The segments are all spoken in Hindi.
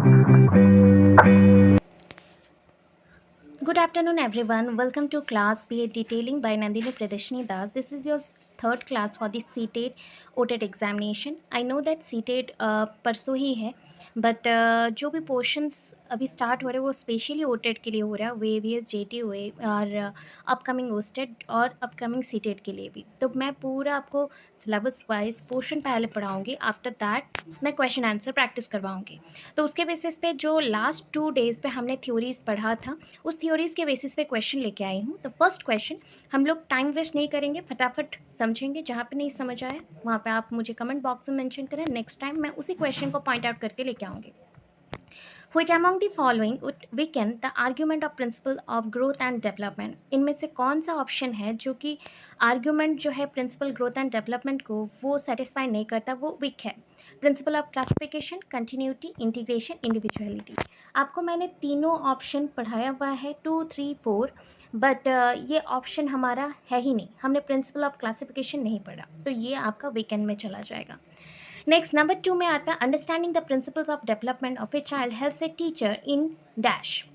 Good afternoon, everyone. Welcome to class BA Detailing by Nandini Pradeshini Das. This is your third class for the CTET OTET examination. I know that CTET परसों ही है, बट जो भी पोर्शंस अभी स्टार्ट हो रहे हैं वो स्पेशली ओटेट के लिए हो रहा है, वेवियस जेटी हुए और अपकमिंग ओस्टेट और अपकमिंग सीटेट के लिए भी. तो मैं पूरा आपको सिलेबस वाइज पोर्शन पहले पढ़ाऊँगी, आफ्टर दैट मैं क्वेश्चन आंसर प्रैक्टिस करवाऊँगी. तो उसके बेसिस पे जो लास्ट 2 डेज़ पे हमने थ्योरीज़ पढ़ा था, उस थ्योरीज़ के बेसिस पे क्वेश्चन लेके आई हूँ. तो फर्स्ट क्वेश्चन हम लोग टाइम वेस्ट नहीं करेंगे, फटाफट समझेंगे. जहाँ पे नहीं समझ आया वहाँ पे आप मुझे कमेंट बॉक्स में मेंशन करें, नेक्स्ट टाइम मैं उसी क्वेश्चन को पॉइंट आउट करके लेके आऊँगी. Which among the following would weaken the argument of principle of growth and development? इनमें से कौन सा ऑप्शन है जो कि आर्ग्यूमेंट जो है प्रिंसिपल ग्रोथ एंड डेवलपमेंट को वो सेटिस्फाई नहीं करता, वो वीक है? Principle of classification, continuity, integration, individuality. आपको मैंने तीनों ऑप्शन पढ़ाया हुआ है 2, 3, 4, बट ये ऑप्शन हमारा है ही नहीं. हमने प्रिंसिपल ऑफ क्लासिफिकेशन नहीं पढ़ा, तो ये आपका वीकेंड में चला जाएगा. नेक्स्ट नंबर 2 में आता है understanding the principles of development of a child helps a teacher in dash.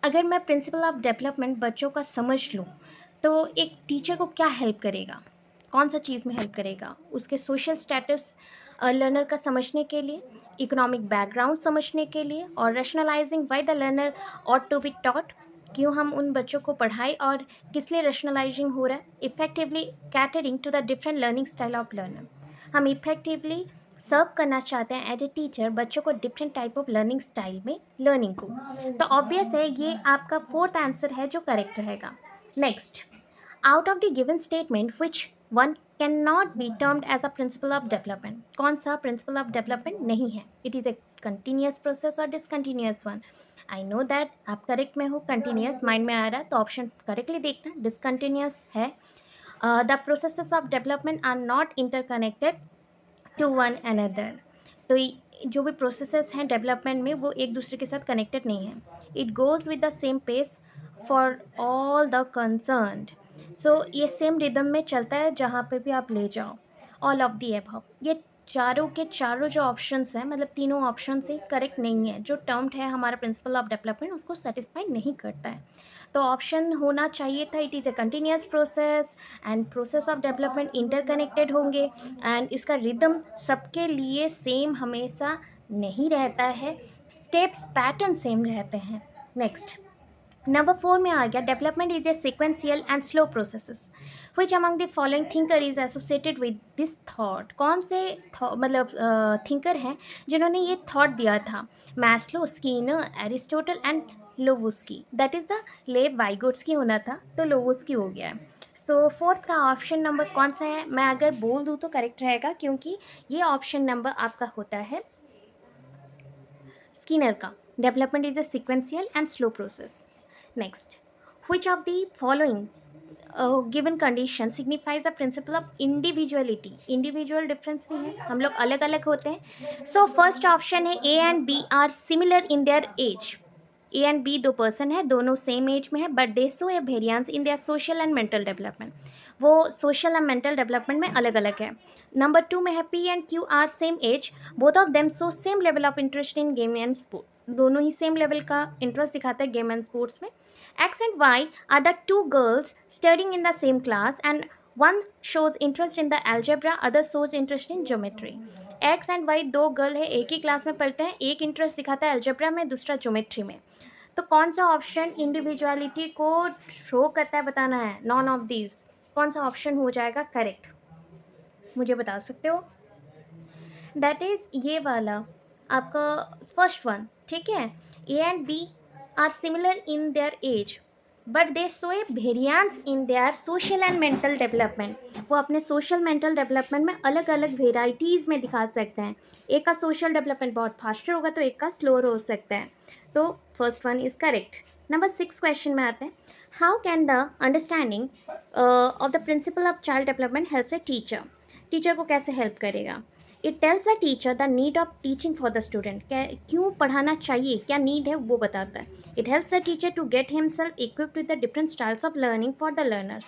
अगर मैं प्रिंसिपल ऑफ डेवलपमेंट बच्चों का समझ लूँ तो एक टीचर को क्या हेल्प करेगा, कौन सा चीज़ में हेल्प करेगा? उसके सोशल स्टेटस लर्नर का समझने के लिए, इकोनॉमिक बैकग्राउंड समझने के लिए, और rationalising why the learner ought to be taught, क्यों हम उन बच्चों को पढ़ाएं और किस लिए रैशनलाइजिंग हो रहा है, effectively catering to the different learning style of learner. हम इफेक्टिवली सर्व करना चाहते हैं एज ए टीचर बच्चों को different type of learning style में लर्निंग को. तो ऑब्वियस है ये आपका फोर्थ आंसर है जो करेक्ट रहेगा. Next, out of the given statement which one can not be termed as a principle of development. कौन सा प्रिंसिपल ऑफ डेवलपमेंट नहीं है? It is a continuous process और discontinuous one. I know that आप करेक्ट में हो, कंटिन्यूस माइंड में आ रहा है तो ऑप्शन करेक्टली देखना. डिसकंटिन्यूस है. The processes of development are not interconnected to one another. तो जो भी प्रोसेसेस हैं डेवलपमेंट में वो एक दूसरे के साथ कनेक्टेड नहीं है. It goes with the same pace for all the concerned. So ये सेम रिदम में चलता है जहाँ पे भी आप ले जाओ. ऑल ऑफ दी एबव, ये चारों के चारों जो ऑप्शंस हैं, मतलब तीनों ऑप्शन से करेक्ट नहीं है. जो टर्म्ड है हमारा प्रिंसिपल ऑफ डेवलपमेंट उसको सेटिस्फाई नहीं करता है. तो ऑप्शन होना चाहिए था it is a continuous process and process of development interconnected होंगे एंड इसका रिदम सबके लिए सेम हमेशा नहीं रहता है, स्टेप्स पैटर्न सेम रहते हैं. नेक्स्ट नंबर 4 में आ गया development is a sequential and slow processes. Which among the following thinker is associated with this thought. कौन से मतलब थिंकर हैं जिन्होंने ये थॉट दिया था? Maslow, Skinner, Aristotle and Lovusky. That is the Lev Vygotsky होना था तो लोवुस्की हो गया है. सो फोर्थ का ऑप्शन नंबर कौन सा है? मैं अगर बोल दूँ तो करेक्ट रहेगा क्योंकि ये ऑप्शन नंबर आपका होता है स्किनर का. Development is a sequential and slow process. Next, which of the following given condition signifies the principle of individuality. Individual difference भी है, हम लोग अलग अलग होते हैं. सो फर्स्ट ऑप्शन है A and B are similar in their age. A and B दो पर्सन है, दोनों सेम एज में है, but they show a variance in their social and mental development. वो सोशल एंड मेंटल डेवलपमेंट में अलग अलग है. नंबर 2 में है P and Q are same age, both of them show same level of interest in game and sport. दोनों ही सेम लेवल का इंटरेस्ट दिखाता है गेम एंड स्पोर्ट्स में. X and Y are the two girls studying in the same class and one shows interest in the algebra, other shows interest in geometry. X and Y दो गर्ल है, एक ही क्लास में पढ़ते हैं, एक इंटरेस्ट दिखाता है अलजेब्रा में, दूसरा ज्योमेट्री में. तो कौन सा ऑप्शन इंडिविजुअलिटी को शो करता है बताना है. None of these. कौन सा ऑप्शन हो जाएगा करेक्ट, मुझे बता सकते हो? दैट इज़ ये वाला आपका फर्स्ट वन. ठीक है, A and B are similar in their age but they show a variance in their social and mental development. वो अपने सोशल मेंटल डेवलपमेंट में अलग अलग वेराइटीज़ में दिखा सकते हैं. एक का सोशल डेवलपमेंट बहुत फास्टर होगा तो एक का स्लोअर हो सकता है. तो first one is correct. Number 6 question में आते हैं. How can the understanding of the principle of child development helps a teacher. Teacher को कैसे हेल्प करेगा? It tells the teacher the need of teaching for the student. क्यों पढ़ाना चाहिए, क्या नीड है वो बताता है. It helps the teacher to get himself equipped with the different styles of learning for the learners.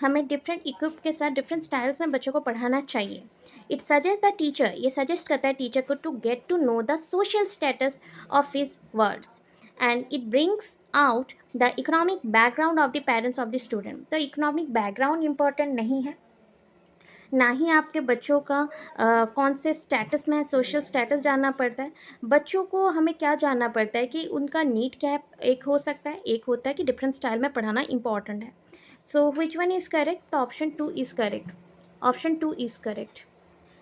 हमें डिफरेंट इक्विप के साथ डिफरेंट स्टाइल्स में बच्चों को पढ़ाना चाहिए. इट सजेस्ट द टीचर, ये सजेस्ट करता है टीचर को to get to know the social status of his wards, and it brings out the economic background of the parents of the student. तो इकोनॉमिक बैकग्राउंड इंपॉर्टेंट नहीं है, ना ही आपके बच्चों का कौन से स्टेटस में है, सोशल स्टेटस जानना पड़ता है। बच्चों को हमें क्या जानना पड़ता है कि उनका नीड क्या है, एक हो सकता है, एक होता है कि डिफरेंट स्टाइल में पढ़ाना इंपॉर्टेंट है। सो विच वन इज़ करेक्ट? तो option 2 is correct, option 2 is correct.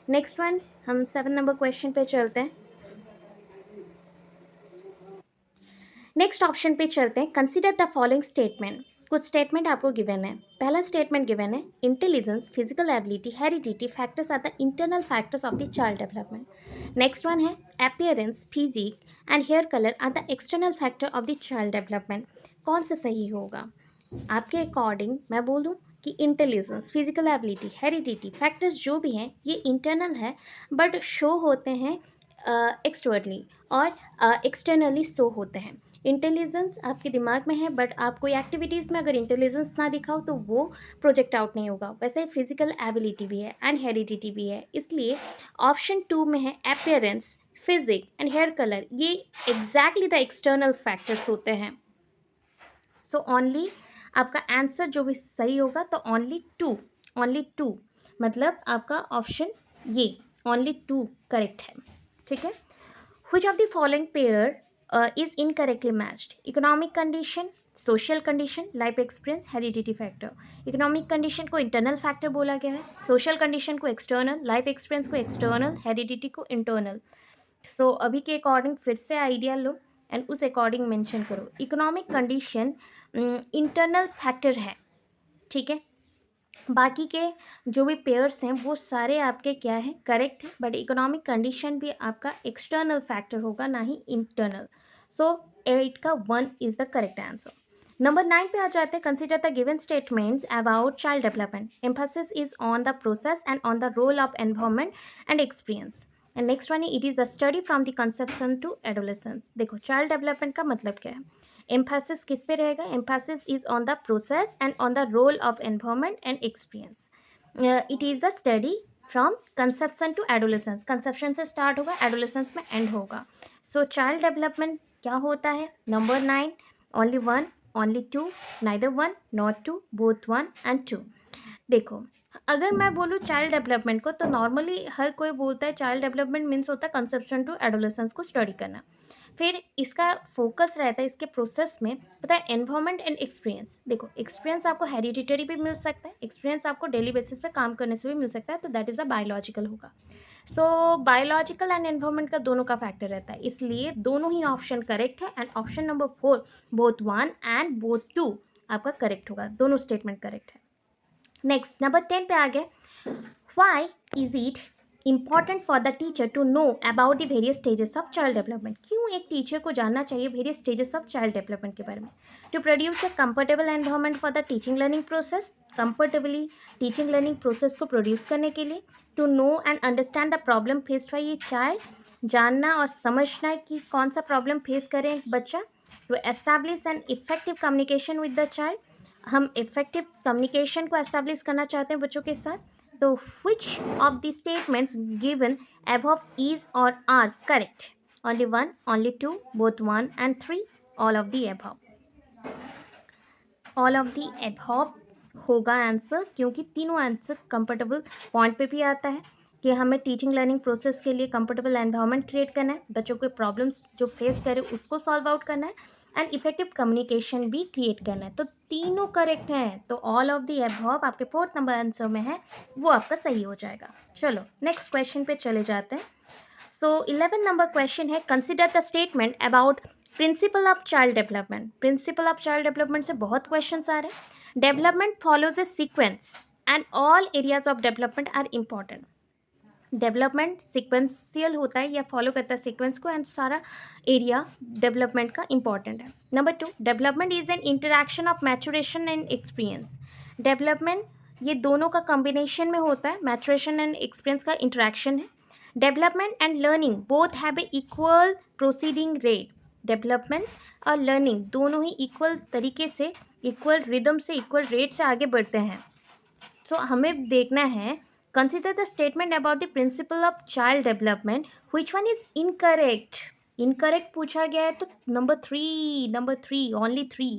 Next one, हम 7 नंबर क्वेश्चन पे चलते हैं। नेक्स्ट ऑप्शन पे चलते हैं। Consider the following statement. कुछ स्टेटमेंट आपको गिवन है। पहला स्टेटमेंट गिवन है, intelligence, physical ability, heredity factors are the internal factors of the child development. Next one है, appearance, physique and hair colour are the external factor of the child development. कौन सा सही होगा? आपके अकॉर्डिंग मैं बोलूँ कि intelligence, physical ability, heredity factors जो भी हैं ये इंटरनल है, बट शो होते हैं एक्सटर्नली और एक्सटर्नली शो होते हैं। इंटेलिजेंस आपके दिमाग में है, बट आप कोई एक्टिविटीज़ में अगर इंटेलिजेंस ना दिखाओ तो वो प्रोजेक्ट आउट नहीं होगा। वैसे फिजिकल एबिलिटी भी है एंड हेरिडिटी भी है, इसलिए ऑप्शन 2 में है appearance, physique and hair colour, ये एग्जैक्टली द एक्सटर्नल फैक्टर्स होते हैं। सो ओनली आपका आंसर जो भी सही होगा तो ओनली टू, मतलब आपका ऑप्शन ये ओनली 2 करेक्ट है, ठीक है। Which of the following pair is incorrectly matched? Economic condition, social condition, life experience, heredity factor. Economic condition को internal factor बोला गया है, social condition को external, life experience को external, heredity को internal. So अभी के according फिर से idea लो and उस according mention करो। Economic condition internal factor है, ठीक है। बाकी के जो भी पेयर्स हैं वो सारे आपके क्या है, करेक्ट है, बट इकोनॉमिक कंडीशन भी आपका एक्सटर्नल फैक्टर होगा, ना ही इंटरनल। सो 8 का 1 is the correct answer. Number 9 पे आ जाते हैं। Consider the given statements about child development. Emphasis is on the process and on the role of environment and experience. And next one है, it is the study from the conception to adolescence. देखो चाइल्ड डेवलपमेंट का मतलब क्या है, एम्फेसिस किस पे रहेगा? Emphasis is on the process and on the role of environment and experience. It is the study from conception to adolescence. Conception से स्टार्ट होगा, एडोलेसेंस में एंड होगा। सो चाइल्ड डेवलपमेंट क्या होता है? Number 9, only 1, only 2, neither 1 not 2, both 1 and 2। देखो अगर मैं बोलूँ चाइल्ड डेवलपमेंट को, तो नॉर्मली हर कोई बोलता है चाइल्ड डेवलपमेंट मीन्स होता है कंसेप्शन टू एडोलेसेंस को स्टडी करना। फिर इसका फोकस रहता है इसके प्रोसेस में, पता है, एनवायरमेंट एंड एक्सपीरियंस। देखो एक्सपीरियंस आपको हेरिडिटरी भी मिल सकता है, एक्सपीरियंस आपको डेली बेसिस पे काम करने से भी मिल सकता है, तो दैट इज़ द बायोलॉजिकल होगा। सो बायोलॉजिकल एंड एनवायरमेंट का दोनों का फैक्टर रहता है, इसलिए दोनों ही ऑप्शन करेक्ट है। And option number 4 both 1 and both 2 आपका करेक्ट होगा, दोनों स्टेटमेंट करेक्ट है। नेक्स्ट नंबर 10 पे आ गए। Why is it important for the teacher to know about the various stages of child development. क्यों एक टीचर को जानना चाहिए various stages of child development के बारे में? To produce a comfortable environment for the teaching learning process, comfortably teaching learning process को प्रोड्यूस करने के लिए। To know and understand the problem faced by ये चाइल्ड, जानना और समझना कि कौन सा प्रॉब्लम फेस करें एक बच्चा। To establish an effective communication with the child, हम इफेक्टिव कम्युनिकेशन को एस्टैब्लिश करना चाहते हैं बच्चों के साथ। तो which of the statements given above is or are correct? Only 1, only 2, both 1 and 3, all of the above. All of the above होगा आंसर, क्योंकि तीनों आंसर कंफर्टेबल पॉइंट पे भी आता है कि हमें टीचिंग लर्निंग प्रोसेस के लिए कंफर्टेबल एनवायरनमेंट क्रिएट करना है, बच्चों के प्रॉब्लम्स जो फेस करे उसको सॉल्व आउट करना है, एंड इफेक्टिव कम्युनिकेशन भी क्रिएट करना है। तो तीनों करेक्ट हैं, तो ऑल ऑफ दी अबव आपके 4th नंबर आंसर में है, वो आपका सही हो जाएगा। चलो नेक्स्ट क्वेश्चन पे चले जाते हैं। सो 11 नंबर क्वेश्चन है, consider the statement about principle of child development. Principle of child development से बहुत क्वेश्चन आ रहे हैं। Development follows a sequence and all areas of development are important. Development sequential होता है या फॉलो करता है सीक्वेंस को, एंड सारा एरिया डेवलपमेंट का इंपॉर्टेंट है। Number 2, development is an interaction of maturation and experience. Development ये दोनों का कॉम्बिनेशन में होता है, मैचुरेशन एंड एक्सपीरियंस का इंटरैक्शन है। Development and learning both have a equal proceeding rate. Development और लर्निंग दोनों ही इक्वल तरीके से, इक्वल रिदम से, इक्वल रेट से आगे बढ़ते हैं। सो हमें देखना है Consider the statement about the principle of child development. Which one is incorrect? Incorrect पूछा गया है तो नंबर थ्री ओनली थ्री.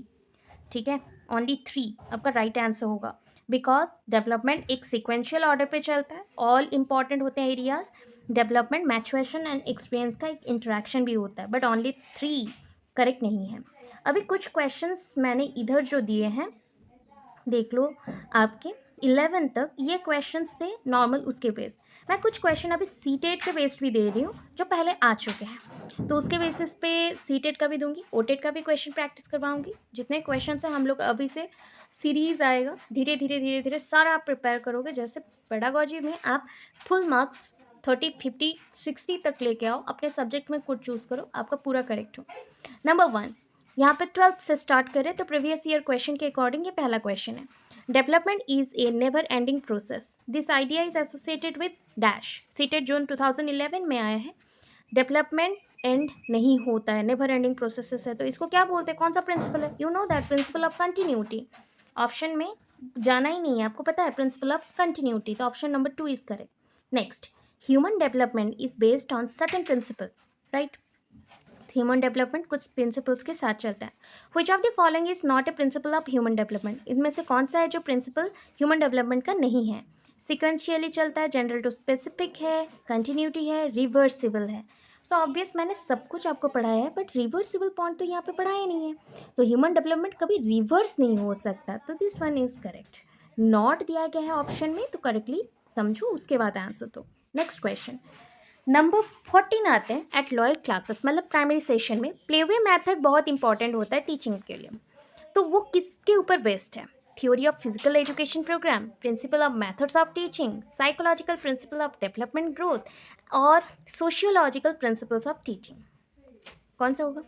ठीक है, ओनली थ्री आपका राइट आंसर होगा. बिकॉज डेवलपमेंट एक सिक्वेंशियल ऑर्डर पे चलता है. ऑल इंपॉर्टेंट होते हैं areas. Development, maturation and experience का एक इंटरेक्शन भी होता है. बट ओनली थ्री करेक्ट नहीं है. अभी कुछ क्वेश्चंस मैंने इधर जो दिए हैं देख लो. आपके 11 तक ये क्वेश्चंस थे नॉर्मल उसके बेस. मैं कुछ क्वेश्चन अभी सीटेट के बेस्ड भी दे रही हूँ जो पहले आ चुके हैं, तो उसके बेसिस पे सीटेट का भी दूंगी, ओटेट का भी क्वेश्चन प्रैक्टिस करवाऊंगी. जितने क्वेश्चन हैं हम लोग अभी से सीरीज आएगा, धीरे धीरे धीरे धीरे सारा आप प्रिपेयर करोगे. जैसे पेडागोजी में आप फुल मार्क्स 30, 50, 60 तक लेके आओ. अपने सब्जेक्ट में कुछ चूज़ करो, आपका पूरा करेक्ट हो. नंबर 1 यहाँ पे 12 से स्टार्ट करें तो प्रीवियस ईयर क्वेश्चन के अकॉर्डिंग ये पहला क्वेश्चन है. Development is a never ending process. This idea is associated with dash. CTET June 2011 में आया है. डेवलपमेंट एंड नहीं होता है, नेवर एंडिंग प्रोसेस है, तो इसको क्या बोलते हैं, कौन सा प्रिंसिपल है? You know that principle of continuity. Option में जाना ही नहीं है, आपको पता है प्रिंसिपल ऑफ कंटिन्यूटी, तो option number 2 is correct. Next, human development is based on certain principle, right. Human development कुछ प्रिंसिपल्स के साथ चलता है. Which of the following is not a principle of human development. इनमें से कौन सा है जो प्रिंसिपल ह्यूमन डेवलपमेंट का नहीं है? सिक्वेंशियली चलता है, जनरल टू स्पेसिफिक है, कंटिन्यूटी है, रिवर्सिबल है. सो ऑब्वियस मैंने सब कुछ आपको पढ़ाया है, बट रिवर्सिबल पॉइंट तो यहाँ पे पढ़ाया नहीं है. तो ह्यूमन डेवलपमेंट कभी रिवर्स नहीं हो सकता, तो this one is correct. Not दिया गया है ऑप्शन में, तो करेक्टली समझो, उसके बाद आंसर दो. नेक्स्ट क्वेश्चन नंबर 14 आते हैं. एट लोअर क्लासेस मतलब प्राइमरी सेशन में प्लेवे मेथड बहुत इंपॉर्टेंट होता है टीचिंग के लिए. तो वो किसके ऊपर बेस्ड है? Theory of physical education program, principle of methods of teaching, psychological principle of development growth और सोशियोलॉजिकल प्रिंसिपल्स ऑफ टीचिंग. कौन सा होगा?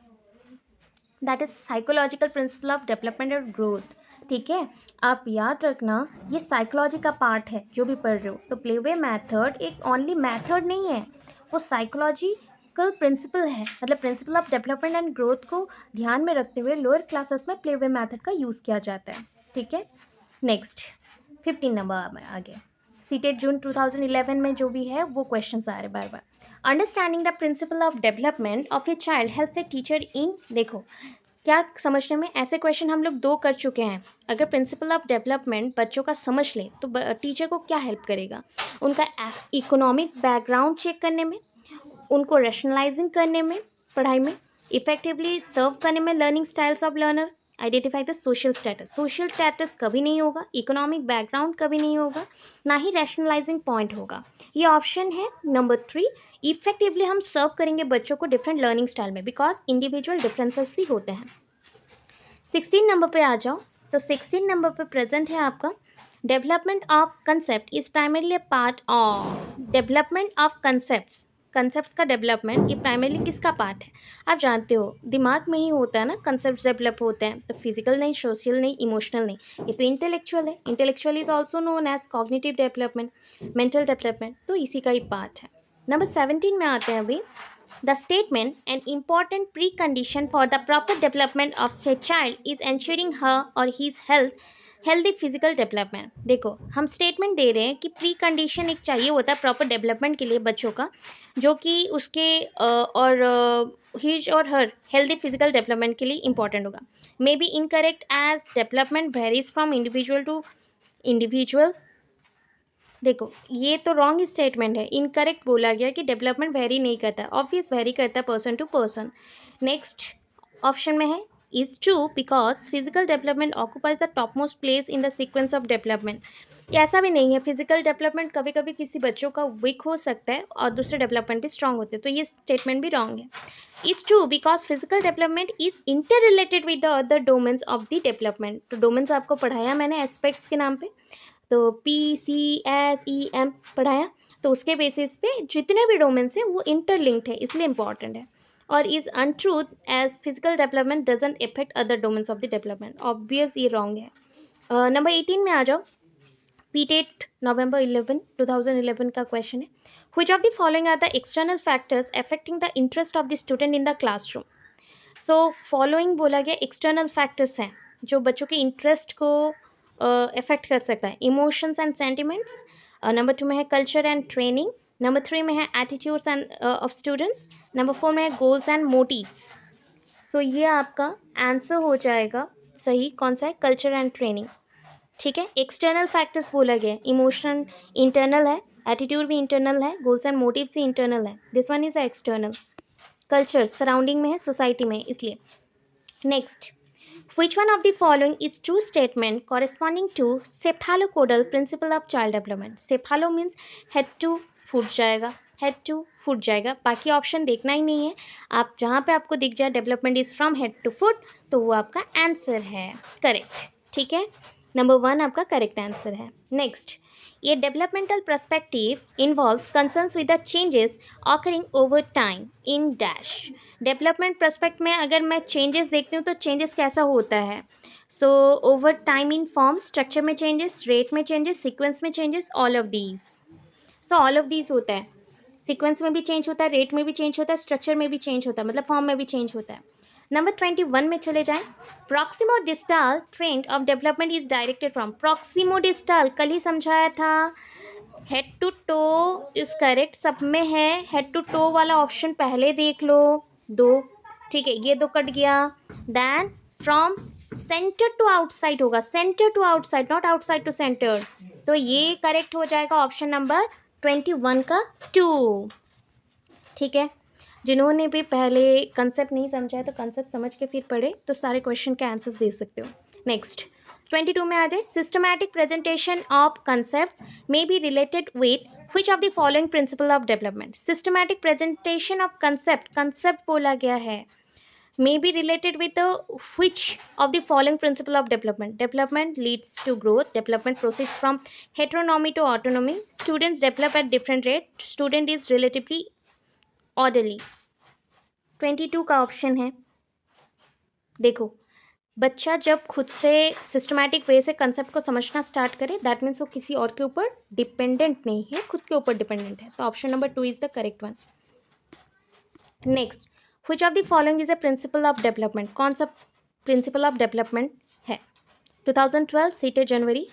That is psychological principle of development और ग्रोथ. ठीक है, आप याद रखना ये साइकोलॉजी का पार्ट है जो भी पढ़ रहे हो. तो प्लेवे मेथड एक ओनली मेथड नहीं है, वो साइकोलॉजिकल प्रिंसिपल है. मतलब principle of development and growth को ध्यान में रखते हुए लोअर क्लासेस में प्लेवे मेथड का यूज़ किया जाता है. ठीक है. नेक्स्ट 15 नंबर आगे. सीटेट जून 2011 में जो भी है वो क्वेश्चन आ रहे बार बार. Understanding the principle of development of a child helps a teacher in. देखो क्या समझने में, ऐसे क्वेश्चन हम लोग 2 कर चुके हैं. अगर प्रिंसिपल ऑफ डेवलपमेंट बच्चों का समझ ले तो टीचर को क्या हेल्प करेगा? उनका इकोनॉमिक बैकग्राउंड चेक करने में, उनको रैशनलाइजिंग करने में पढ़ाई में, इफेक्टिवली सर्व करने में learning styles of learner, identify the social status. Social status कभी नहीं होगा, इकोनॉमिक बैकग्राउंड कभी नहीं होगा, ना ही रैशनलाइजिंग पॉइंट होगा. ये ऑप्शन है नंबर 3. इफेक्टिवली हम सर्व करेंगे बच्चों को डिफरेंट लर्निंग स्टाइल में, बिकॉज इंडिविजुअल डिफरेंसेस भी होते हैं. 16 नंबर पे आ जाओ. तो 16 नंबर पे प्रेजेंट है आपका development of concept is primarily a part of. Development of concepts का डेवलपमेंट ये प्राइमरली किसका पार्ट है? आप जानते हो दिमाग में ही होता है ना कंसेप्ट डेवलप होते हैं. तो फिजिकल नहीं, सोशल नहीं, इमोशनल नहीं, ये तो इंटेलेक्चुअल है. Intellectual is also known as cognitive development, mental development, तो इसी का ही पार्ट है. नंबर 17 में आते हैं अभी. The statement, an important precondition for the proper development of a child is ensuring her or his healthy physical development. देखो हम स्टेटमेंट दे रहे हैं कि प्री कंडीशन एक चाहिए होता है प्रॉपर डेवलपमेंट के लिए बच्चों का, जो कि उसके और हिज और हर हेल्दी फिजिकल डेवलपमेंट के लिए इंपॉर्टेंट होगा. May be incorrect as development varies from individual to individual. देखो ये तो रॉन्ग स्टेटमेंट है, इनकरेक्ट बोला गया कि डेवलपमेंट वेरी नहीं करता. ऑब्वियस वेरी करता है person to person. Next option में है is true because physical development occupies the top most place in the sequence of development. ऐसा भी नहीं है, फिजिकल डेवलपमेंट कभी कभी किसी बच्चों का वीक हो सकता है और दूसरे डेवलपमेंट भी स्ट्रांग होते हैं, तो ये स्टेटमेंट भी रॉन्ग है. Is true because physical development is inter related with the other domains of the development. तो डोमेन्स आपको पढ़ाया मैंने एस्पेक्ट्स के नाम पे, तो PCSEM पढ़ाया, तो उसके बेसिस पे जितने भी डोमेन्स हैं वो इंटरलिंक्ड है, इसलिए इंपॉर्टेंट है. और is untruth as physical development doesn't affect other domains of the development. Obvious ये रॉन्ग है. नंबर 18 में आ जाओ. PTET नवंबर 11 2011 का क्वेश्चन है. Which of the following are the external factors affecting the interest of the student in the classroom. So following बोला गया एक्सटर्नल फैक्टर्स हैं जो बच्चों के इंटरेस्ट को अफेक्ट कर सकता है. इमोशंस एंड सेंटिमेंट्स, नंबर 2 में है कल्चर एंड ट्रेनिंग, नंबर 3 में है attitudes end of students, number 4 में है गोल्स एंड मोटिव्स। सो ये आपका आंसर हो जाएगा सही, कौन सा है, कल्चर एंड ट्रेनिंग। ठीक है, एक्सटर्नल फैक्टर्स बोला गया, इमोशन इंटरनल है, एटीट्यूड भी इंटरनल है, गोल्स एंड मोटिव्स भी इंटरनल है, this one is external. Culture surrounding में है, सोसाइटी में, इसलिए। Next, which one of the following is true statement corresponding to cephalocodal principle of child development? cephalo means head to फूट जाएगा, हेड टू फुट जाएगा, बाकी ऑप्शन देखना ही नहीं है, आप जहाँ पे आपको दिख जाए development is from head to foot तो वो आपका आंसर है करेक्ट। ठीक है, नंबर 1 आपका करेक्ट आंसर है। नेक्स्ट, ये developmental perspective involves concerns with the changes occurring over time in dash. Development perspect में अगर मैं चेंजेस देखती हूँ तो चेंजेस कैसा होता है, so over time in form, structure में चेंजेस, रेट में चेंजेस, सीक्वेंस में changes, all of these. So all of these होता है, सीक्वेंस में भी चेंज होता है, रेट में भी चेंज होता है, स्ट्रक्चर में भी चेंज होता है, मतलब फॉर्म में भी चेंज होता है। नंबर 21 में चले जाएं, proximodistal trend of development is directed from. Proximodistal कल ही समझाया था, head to toe is correct, सब में है, हेड टू टो वाला ऑप्शन पहले देख लो, 2। ठीक है, ये 2 कट गया, then from centre to outside होगा, centre to outside, not outside to centre, तो ये करेक्ट हो जाएगा ऑप्शन नंबर 21 का 2। ठीक है, जिन्होंने भी पहले कंसेप्ट नहीं समझा है तो कंसेप्ट समझ के फिर पढ़े तो सारे क्वेश्चन के आंसर्स दे सकते हो। नेक्स्ट 22 में आ जाए, systematic presentation of concepts may be related with which of the following principal of development. Systematic presentation of concept बोला गया है, may be related with which of the following principle of development? Development leads to growth, development proceeds from heteronomy to autonomy, students develop at different rate, student is relatively orderly। 22 का ऑप्शन है, देखो बच्चा जब खुद से सिस्टमैटिक वे से कंसेप्ट को समझना स्टार्ट करे, दैट मीन्स वो किसी और के ऊपर डिपेंडेंट नहीं है, खुद के ऊपर डिपेंडेंट है, तो option number 2 is the correct one. Next, which of the following is a principle of development? कौन सा प्रिंसिपल ऑफ डेवलपमेंट है? 2012 सीटेट जनवरी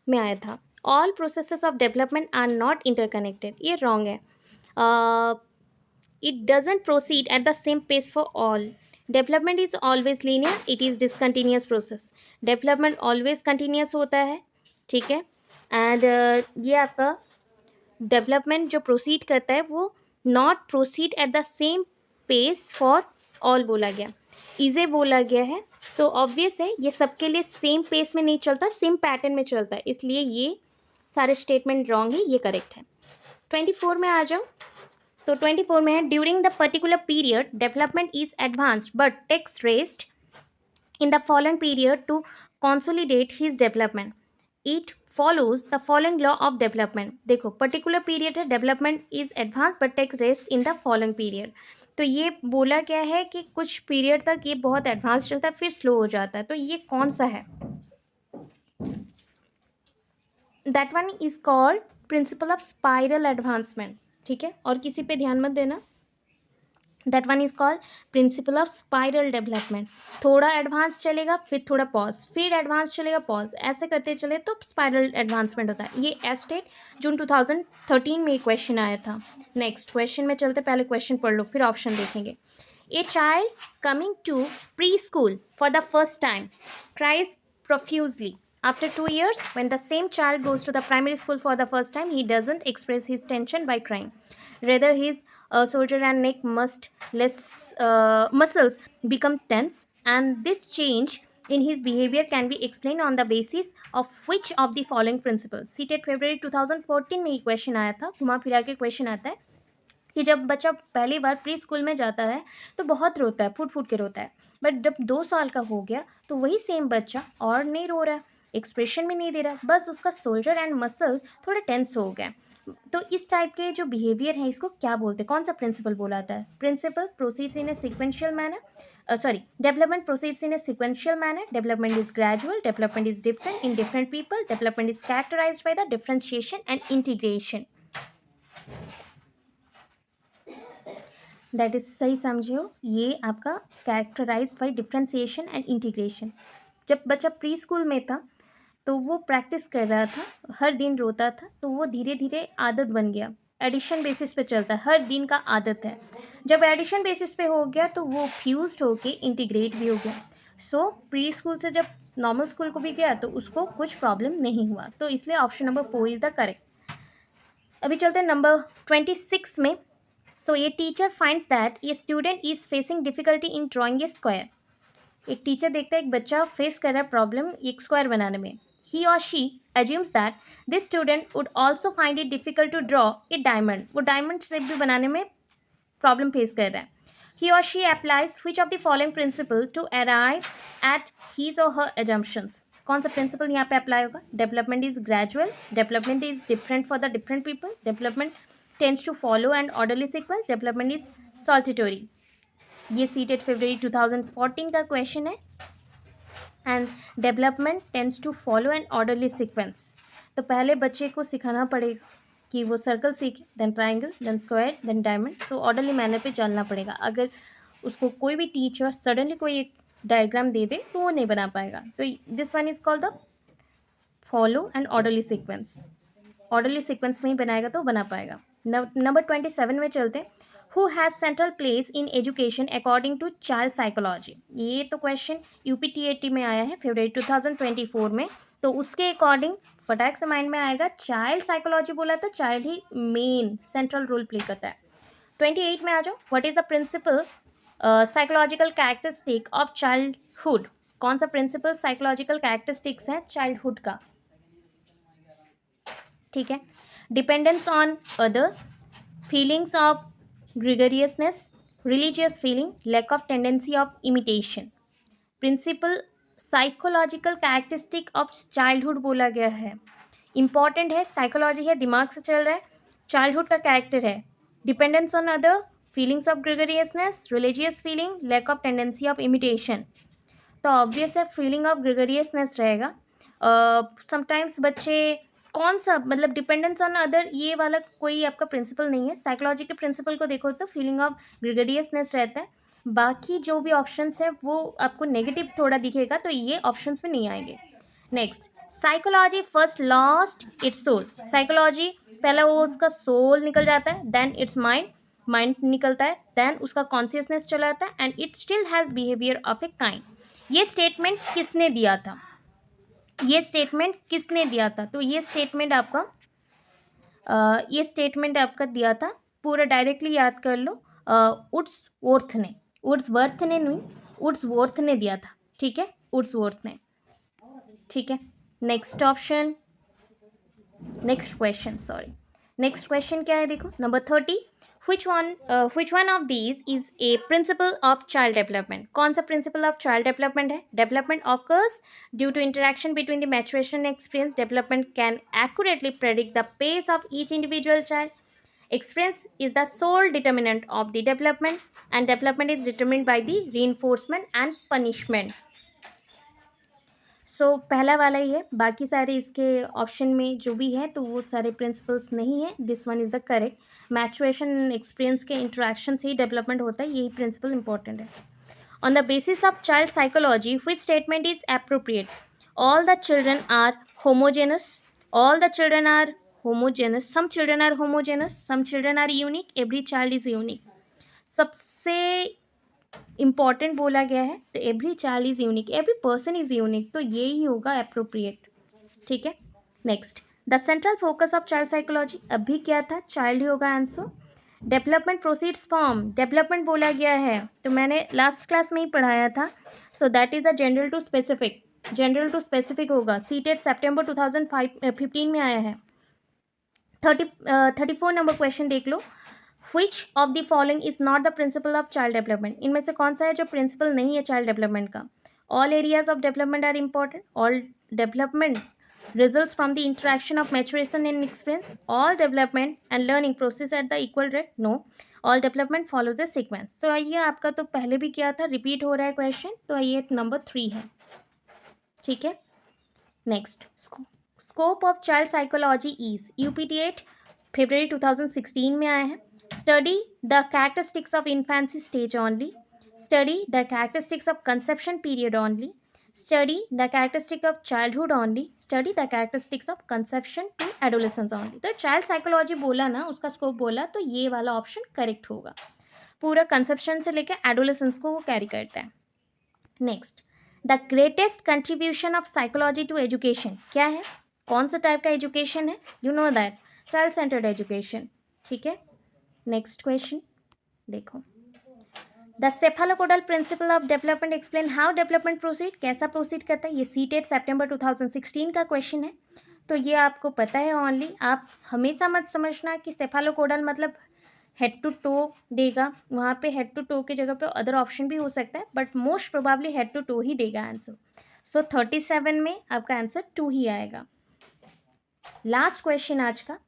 में आया था। All processes of development are not interconnected, ये रॉन्ग है। It doesn't proceed at the same pace for all. Development is always linear, it is discontinuous process. Development always continuous होता है, ठीक है, एंड ये आपका डेवलपमेंट जो प्रोसीड करता है वो not proceed at the same pace for all बोला गया, इजे बोला गया है, तो ऑब्वियस है ये सबके लिए सेम पेस में नहीं चलता, सेम पैटर्न में चलता है, इसलिए ये सारे स्टेटमेंट रॉन्ग है, ये करेक्ट है। 24 में आ जाओ, तो 24 में है, during the particular period development is advanced but takes rest in the following period to consolidate his development, it follows the following law of development. देखो पर्टिकुलर पीरियड है, development is advance but takes rest in the following period, तो ये बोला गया है कि कुछ पीरियड तक ये बहुत एडवांस चलता है फिर स्लो हो जाता है, तो ये कौन सा है? That one is called principle of spiral advancement. ठीक है, और किसी पे ध्यान मत देना, that one is called principle of spiral development. थोड़ा एडवांस चलेगा फिर थोड़ा पॉज, फिर एडवांस चलेगा पॉज, ऐसे करते चले तो स्पाइरल एडवांसमेंट होता है। ये एस्टेट जून 2013 में क्वेश्चन आया था। नेक्स्ट क्वेश्चन में चलते, पहले क्वेश्चन पढ़ लो फिर ऑप्शन देखेंगे। A child coming to pre school for the first time cries profusely. After 2 years, when the same child goes to the primary school for the first time, he doesn't express his tension by crying. Rather, his shoulder and neck muscles become tense, and this change in his behavior can be explained on the basis of which of the following principles? CTET February 2014 में ये क्वेश्चन आया था, घुमा फिरा के क्वेश्चन आता है कि जब बच्चा पहली बार प्री स्कूल में जाता है तो बहुत रोता है, फूट फूट के रोता है, बट जब 2 साल का हो गया तो वही सेम बच्चा और नहीं रो रहा है, एक्सप्रेशन भी नहीं दे रहा, बस उसका शोल्डर एंड मसल्स थोड़े टेंस हो गए, तो इस टाइप के जो बिहेवियर है इसको क्या बोलते हैं, कौन सा प्रिंसिपल बोला जाता है? Principle proceeds in a sequential manner, development proceeds in a sequential manner, development is gradual, development is different in different people, development is characterized by the differentiation and integration. That is सही समझियो, ये आपका characterize by differentiation and integration. जब बच्चा प्री स्कूल में था तो वो प्रैक्टिस कर रहा था, हर दिन रोता था, तो वो धीरे धीरे आदत बन गया। एडिशन बेसिस पे चलता है, हर दिन का आदत है। जब एडिशन बेसिस पे हो गया तो वो फ्यूज्ड होके इंटीग्रेट भी हो गया। सो प्री स्कूल से जब नॉर्मल स्कूल को भी गया तो उसको कुछ प्रॉब्लम नहीं हुआ, तो इसलिए option number 4 is the correct. अभी चलते हैं नंबर 26 में। सो ये टीचर फाइंड्स दैट ये student is facing difficulty in drawing A square. एक टीचर देखता है एक बच्चा फेस कर रहा है प्रॉब्लम एक स्क्वायर बनाने में। He or she assumes that this student would also find it difficult to draw a diamond. वो डायमंड शेप भी बनाने में प्रॉब्लम फेस कर रहा है। He or she applies which of the following principle to arrive at his or her assumptions. कौन सा प्रिंसिपल यहाँ पे अप्लाई होगा? Development is gradual, development is different for the different people, development tends to follow and orderly sequence, development is saltatory. ये सीटेड फरवरी 2014 का क्वेश्चन है। And development tends to follow an orderly sequence. तो पहले बच्चे को सिखाना पड़ेगा कि वो सर्कल सीखे, then triangle, then square, then diamond, तो ऑर्डरली मैनर पे चलना पड़ेगा। अगर उसको कोई भी टीचर सडनली कोई एक डायग्राम दे दे तो वो नहीं बना पाएगा। तो this one is called the follow and orderly sequence. Orderly sequence में ही बनाएगा तो बना पाएगा। नंबर 27 में चलते हैं। Who has central place in education according to child psychology. ये तो क्वेश्चन यूपीटीएटी में आया है फरवरी 2024 में, तो उसके अकॉर्डिंग फटाक से माइंड में आएगा चाइल्ड साइकोलॉजी बोला तो चाइल्ड ही मेन सेंट्रल रोल प्ले करता है। 28 में आ जाओ। What is the principal psychological characteristic of childhood. कौन सा प्रिंसिपल साइकोलॉजिकल कैरेक्टरिस्टिक्स है चाइल्डहुड का? ठीक है। Dependence on other, feelings of gregariousness, religious feeling, lack of tendency of imitation. Principal psychological characteristic of childhood बोला गया है, इंपॉर्टेंट है, साइकोलॉजी है, दिमाग से चल रहा है, चाइल्डहुड का कैरेक्टर है। Dependence on other, feelings of gregariousness, religious feeling, lack of tendency of imitation. तो ऑब्वियस है फीलिंग ऑफ ग्रेगरियसनेस रहेगा। समटाइम्स बच्चे कौन सा मतलब डिपेंडेंस ऑन अदर ये वाला कोई आपका प्रिंसिपल नहीं है। साइकोलॉजी के प्रिंसिपल को देखो तो फीलिंग ऑफ ग्रेगरियसनेस रहता है। बाकी जो भी ऑप्शंस है वो आपको नेगेटिव थोड़ा दिखेगा, तो ये ऑप्शंस में नहीं आएंगे। Next, psychology first lost its soul. Psychology पहला वो उसका सोल निकल जाता है, देन इट्स माइंड, माइंड निकलता है, देन उसका कॉन्शियसनेस चला जाता है, and it still has behaviour of a kind. ये स्टेटमेंट किसने दिया था? ये स्टेटमेंट किसने दिया था? तो ये स्टेटमेंट आपका दिया था, पूरा डायरेक्टली याद कर लो, वुड्सवर्थ ने। वुड्सवर्थ ने नहीं, वुड्सवर्थ ने दिया था। ठीक है, वुड्सवर्थ ने। ठीक है, next option, next question, sorry next question क्या है देखो, number 30। which one of these is a principle of child development? कौन सा principle of child development है? Development occurs due to interaction between the maturation and experience. Development can accurately predict the pace of each individual child. Experience is the sole determinant of the development, and development is determined by the reinforcement and punishment. सो पहला वाला ही है, बाकी सारे इसके ऑप्शन में जो भी है तो वो सारे प्रिंसिपल्स नहीं है। This one is the correct. Maturation experience के इंट्रैक्शन से ही डेवलपमेंट होता है, यही प्रिंसिपल इंपॉर्टेंट है। On the basis of child psychology which statement is appropriate? All the children are homogenous, all the children are homogenous, some children are homogenous, some children are unique, every child is unique. सबसे इम्पॉर्टेंट बोला गया है तो every child is unique, every person is unique, तो ये ही होगा अप्रोप्रिएट। ठीक है, next, the central focus of child psychology, अभी क्या था? चाइल्ड ही होगा answer. Development proceeds from, development बोला गया है तो मैंने लास्ट क्लास में ही पढ़ाया था। So that is the general to specific, general to specific होगा। सीटेट सितंबर 2015 में आया है। 34 नंबर क्वेश्चन देख लो। Which of the following is not the principle of child development? इनमें से कौन सा है जो प्रिंसिपल नहीं है चाइल्ड डेवलपमेंट का? All areas of development are important. All development results from the interaction of maturation and experience. All development and learning process at the equal rate? No. All development follows a sequence. तो ये आपका तो पहले भी किया था, रिपीट हो रहा है क्वेश्चन, तो ये नंबर 3 है। ठीक है, next, scope of child psychology is यूपीटी8 फरवरी 2016 में आया है। Study the characteristics of infancy stage only. Study the characteristics of conception period only. Study the characteristic of childhood only, study the characteristics of conception to adolescence only. तो चाइल्ड साइकोलॉजी बोला ना, उसका स्कोप बोला, तो ये वाला ऑप्शन करेक्ट होगा। पूरा कंसेप्शन से लेकर एडोलेसेंस को वो कैरी करता है। Next, the greatest contribution of psychology to education क्या है, कौन सा टाइप का एजुकेशन है? You know that, child centred education. ठीक है, नेक्स्ट क्वेश्चन देखो, the cephalopodal principle of development explain how development proceed, कैसा प्रोसीड करता है? ये सीटेट सितंबर 2016 का क्वेश्चन है, तो ये आपको पता है ओनली। आप हमेशा मत समझना कि सेफालोपोडल मतलब हेड टू टो देगा, वहाँ पे हेड टू टो की जगह पे अदर ऑप्शन भी हो सकता है, but most probably head to toe ही देगा आंसर। सो 37 में आपका आंसर 2 ही आएगा। लास्ट क्वेश्चन आज का,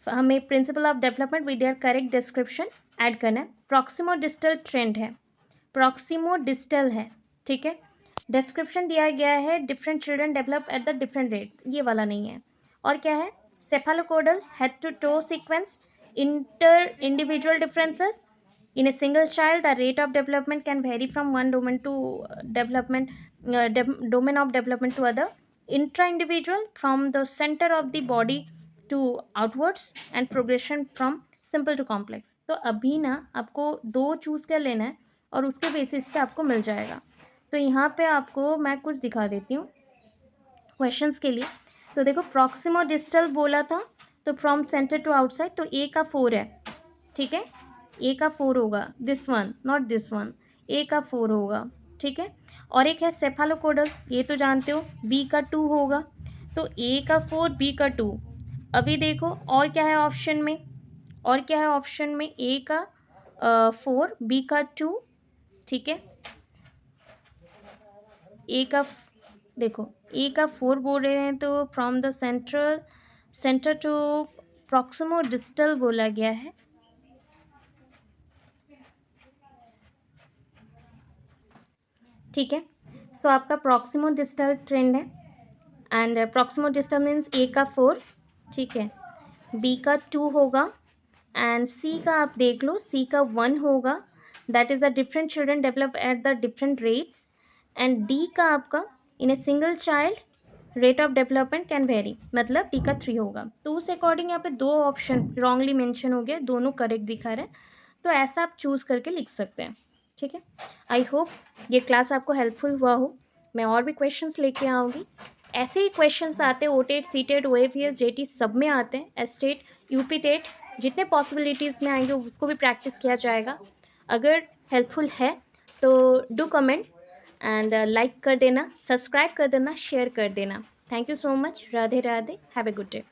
हमें principle of development with their correct description add करना है। प्रॉक्सिमो डिस्टल ट्रेंड है, प्रॉक्सिमो डिस्टल है, ठीक है। डिस्क्रिप्शन दिया गया है, different children develop at the different rates, ये वाला नहीं है। और क्या है? Cephalopodal head to toe sequence, inter individual differences in a single child, the rate of development can vary from one domain to development domain of development to other, intra individual from the center of the body to outwards, and progression from simple to complex। तो अभी ना आपको 2 चूज़ कर लेना है और उसके बेसिस पे आपको मिल जाएगा। तो यहाँ पे आपको मैं कुछ दिखा देती हूँ क्वेश्चंस के लिए। तो देखो, प्रॉक्सिमो डिस्टल बोला था, तो फ्रॉम सेंटर टू आउटसाइड, तो ए का 4 है, ठीक है, ए का 4 होगा, this one not this one, A का 4 होगा, ठीक है। और एक है सेफालोपोडल, ये तो जानते हो, बी का 2 होगा, तो ए का 4 बी का 2। अभी देखो और क्या है ऑप्शन में, और क्या है ऑप्शन में, ए का 4 बी का 2, ठीक है। ए का देखो, ए का 4 बोल रहे हैं, तो from the centre to proximo distal बोला गया है, ठीक है। सो आपका प्रॉक्सिमो डिस्टल ट्रेंड है, and proximo distal means a का 4, ठीक है, बी का 2 होगा, एंड सी का आप देख लो, सी का 1 होगा, that is the different children develop at the different rates, and D का आपका in a single child rate of development can vary, मतलब डी का 3 होगा। तो उस अकॉर्डिंग यहाँ पे 2 ऑप्शन रॉन्गली मेंशन हो गया, दोनों करेक्ट दिखा रहे हैं, तो ऐसा आप चूज़ करके लिख सकते हैं, ठीक है। आई होप ये क्लास आपको हेल्पफुल हुआ हो। मैं और भी क्वेश्चंस लेके आऊँगी, ऐसे ही क्वेश्चंस आते हैं, ओटेट सीटेट ओएफईएस जेटी सब में आते हैं, एस्टेट यूपी टेट जितने पॉसिबिलिटीज़ में आएंगे उसको भी प्रैक्टिस किया जाएगा। अगर हेल्पफुल है तो डू कमेंट एंड लाइक कर देना, सब्सक्राइब कर देना, शेयर कर देना। Thank you so much. Radhe Radhe, have a good day.